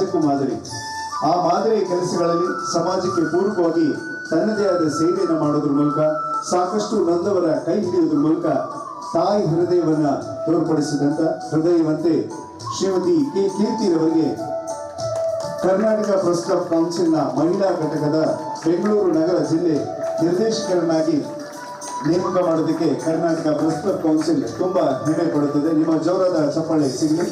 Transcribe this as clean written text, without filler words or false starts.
ಸಮಾಜಕ್ಕೂ ಮಾದರಿ. ಆ ಮಾದರಿಯ ಕೆಲಸಗಳಲ್ಲಿ ಸಮಾಜಕ್ಕೆ ಪೂರಕವಾಗಿ ತನ್ನದೇ ಆದ ಸೇವೆಯನ್ನು ಮಾಡೋದ್ರ ಮೂಲಕ, ಸಾಕಷ್ಟು ನೊಂದವರ ಕೈ ಹಿಡಿಯೋದ್ರ ಮೂಲಕ ತಾಯಿ ಹೃದಯವನ್ನ ತೋರ್ಪಡಿಸಿದಂತ ಹೃದಯವಂತೆ ಶ್ರೀಮತಿ ಕೆ ಕೀರ್ತಿರವರಿಗೆ ಕರ್ನಾಟಕ ಪ್ರೆಸ್ ಕ್ಲಬ್ ಕೌನ್ಸಿಲ್ನ ಮಹಿಳಾ ಘಟಕದ ಬೆಂಗಳೂರು ನಗರ ಜಿಲ್ಲೆ ನಿರ್ದೇಶಕರನ್ನಾಗಿ ನೇಮಕ ಮಾಡೋದಕ್ಕೆ ಕರ್ನಾಟಕ ಪ್ರೆಸ್ ಕ್ಲಬ್ ಕೌನ್ಸಿಲ್ ತುಂಬಾ ಹೆಮ್ಮೆ ಪಡುತ್ತದೆ. ನಿಮ್ಮ ಜೋರಾದ ಚಪ್ಪಾಳೆ ಸಿಗಲಿ.